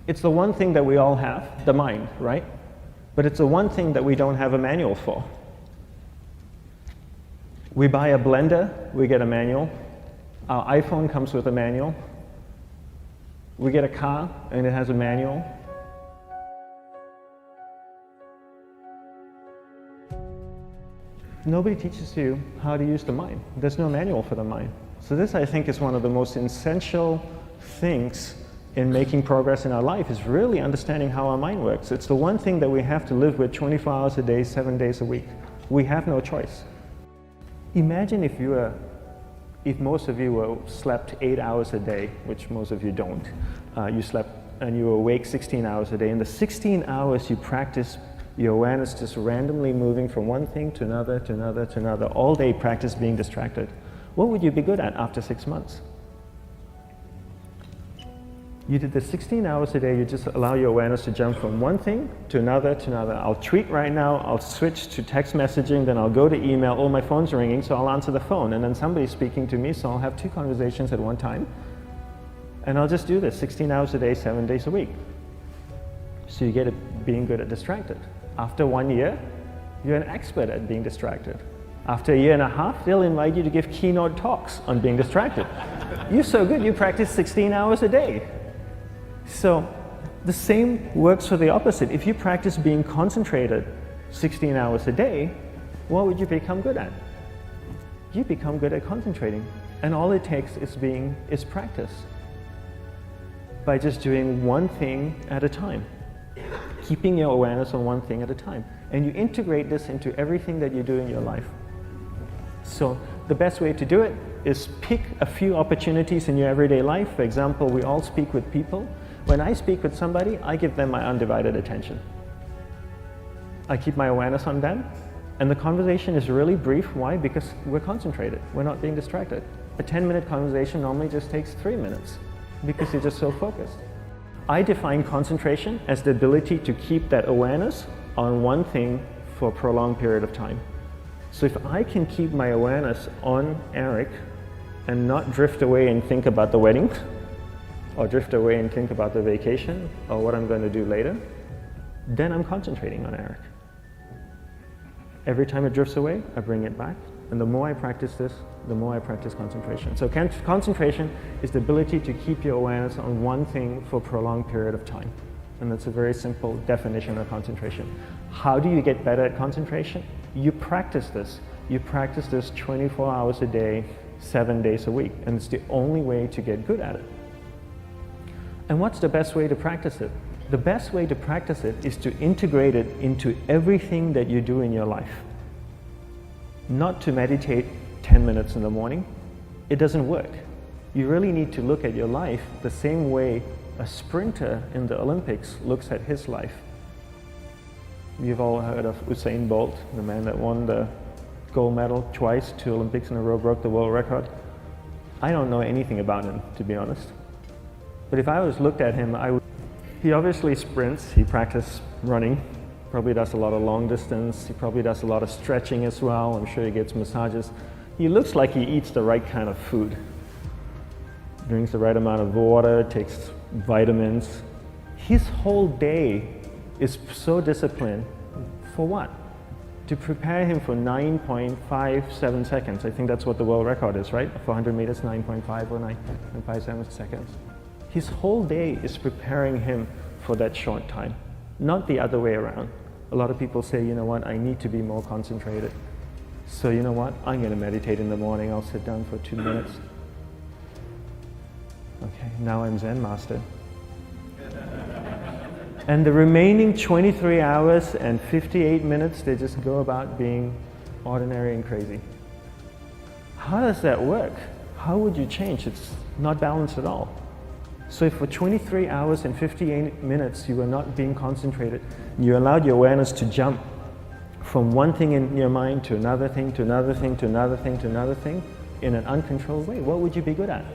It's the one thing that we all have, the mind, right? But it's the one thing that we don't have a manual for. We buy a blender, we get a manual. Our iPhone comes with a manual. We get a car and it has a manual. Nobody teaches you how to use the mind. There's no manual for the mind. So this, I think, is one of the most essential things in making progress in our life, is really understanding how our mind works. It's the one thing that we have to live with 24 hours a day, 7 days a week. We have no choice. Imagine if most of you slept 8 hours a day, which most of you don't. You slept and you were awake 16 hours a day. In the 16 hours you practice your awareness just randomly moving from one thing to another, to another, to another. All day practice being distracted. What would you be good at after 6 months? You did the 16 hours a day, you just allow your awareness to jump from one thing to another, to another. I'll tweet right now, I'll switch to text messaging, then I'll go to email. Oh, my phone's ringing, so I'll answer the phone. And then somebody's speaking to me, so I'll have 2 conversations at one time. And I'll just do this 16 hours a day, 7 days a week. So you get it being good at distracted. After 1 year, you're an expert at being distracted. After a year and a half, they'll invite you to give keynote talks on being distracted. You're so good, you practice 16 hours a day. So the same works for the opposite. If you practice being concentrated 16 hours a day, what would you become good at? You become good at concentrating. And all it takes is practice. By just doing one thing at a time. Keeping your awareness on one thing at a time. And you integrate this into everything that you do in your life. So the best way to do it is pick a few opportunities in your everyday life. For example, we all speak with people. When I speak with somebody, I give them my undivided attention. I keep my awareness on them, and the conversation is really brief. Why? Because we're concentrated. We're not being distracted. A 10-minute conversation normally just takes 3 minutes because you're just so focused. I define concentration as the ability to keep that awareness on one thing for a prolonged period of time. So if I can keep my awareness on Eric and not drift away and think about the wedding, or drift away and think about the vacation, or what I'm going to do later, then I'm concentrating on Eric. Every time it drifts away, I bring it back. And the more I practice this, the more I practice concentration. So concentration is the ability to keep your awareness on one thing for a prolonged period of time. And that's a very simple definition of concentration. How do you get better at concentration? You practice this. You practice this 24 hours a day, 7 days a week. And it's the only way to get good at it. And what's the best way to practice it? The best way to practice it is to integrate it into everything that you do in your life. Not to meditate 10 minutes in the morning. It doesn't work. You really need to look at your life the same way a sprinter in the Olympics looks at his life. You've all heard of Usain Bolt, the man that won the gold medal twice, 2 Olympics in a row, broke the world record. I don't know anything about him, to be honest. But if I was looked at him, he obviously sprints, he practices running, probably does a lot of long distance, he probably does a lot of stretching as well, I'm sure he gets massages. He looks like he eats the right kind of food. Drinks the right amount of water, takes vitamins. His whole day is so disciplined. For what? To prepare him for 9.57 seconds. I think that's what the world record is, right? For 100 meters, 9.5 or 9.57 seconds. His whole day is preparing him for that short time, not the other way around. A lot of people say, you know what, I need to be more concentrated. So you know what, I'm going to meditate in the morning, I'll sit down for 2 minutes. Okay, now I'm Zen master. And the remaining 23 hours and 58 minutes, they just go about being ordinary and crazy. How does that work? How would you change? It's not balanced at all. So if for 23 hours and 58 minutes you were not being concentrated, you allowed your awareness to jump from one thing in your mind to another thing, to another thing, to another thing, to another thing, in an uncontrolled way, what would you be good at?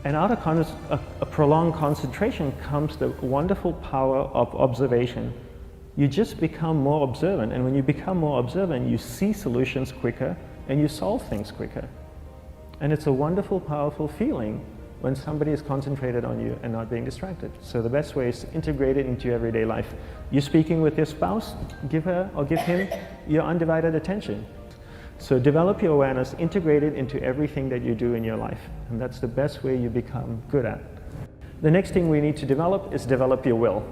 And out of a prolonged concentration comes the wonderful power of observation. You just become more observant, and when you become more observant, you see solutions quicker and you solve things quicker. And it's a wonderful, powerful feeling when somebody is concentrated on you and not being distracted. So the best way is to integrate it into your everyday life. You're speaking with your spouse, give her or give him your undivided attention. So develop your awareness, integrate it into everything that you do in your life. And that's the best way you become good at. The next thing we need to develop is develop your will.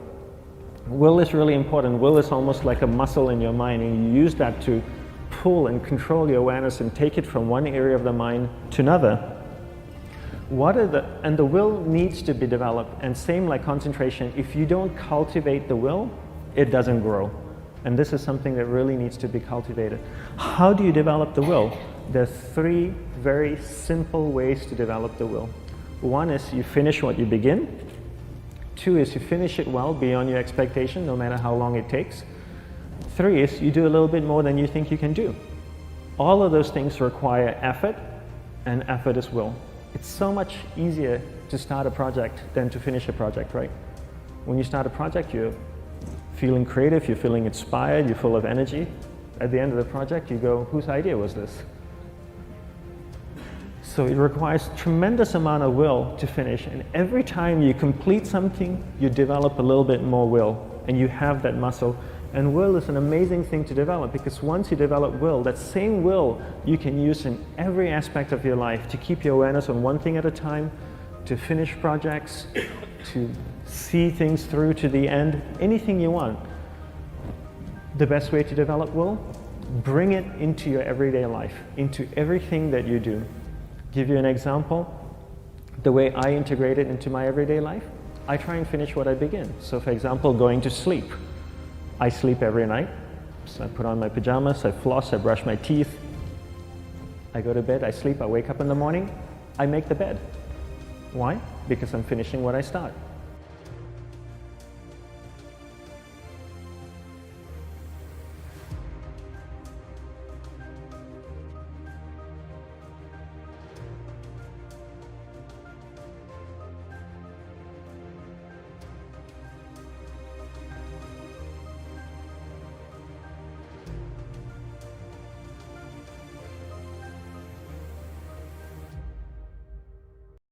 Will is really important. Will is almost like a muscle in your mind, and you use that to pull and control your awareness and take it from one area of the mind to another. And the will needs to be developed, and same like concentration, if you don't cultivate the will, it doesn't grow. And this is something that really needs to be cultivated. How do you develop the will? There's 3 very simple ways to develop the will. 1 is you finish what you begin. 2 is you finish it well beyond your expectation, no matter how long it takes. 3 is you do a little bit more than you think you can do. All of those things require effort, and effort is will. It's so much easier to start a project than to finish a project, right? When you start a project, you're feeling creative, you're feeling inspired, you're full of energy. At the end of the project, you go, whose idea was this? So it requires tremendous amount of will to finish, and every time you complete something, you develop a little bit more will, and you have that muscle. And will is an amazing thing to develop, because once you develop will, that same will you can use in every aspect of your life to keep your awareness on one thing at a time, to finish projects, to see things through to the end, anything you want. The best way to develop will, bring it into your everyday life, into everything that you do. Give you an example, the way I integrate it into my everyday life, I try and finish what I begin. So for example, going to sleep. I sleep every night, so I put on my pajamas, I floss, I brush my teeth, I go to bed, I sleep, I wake up in the morning, I make the bed. Why? Because I'm finishing what I start.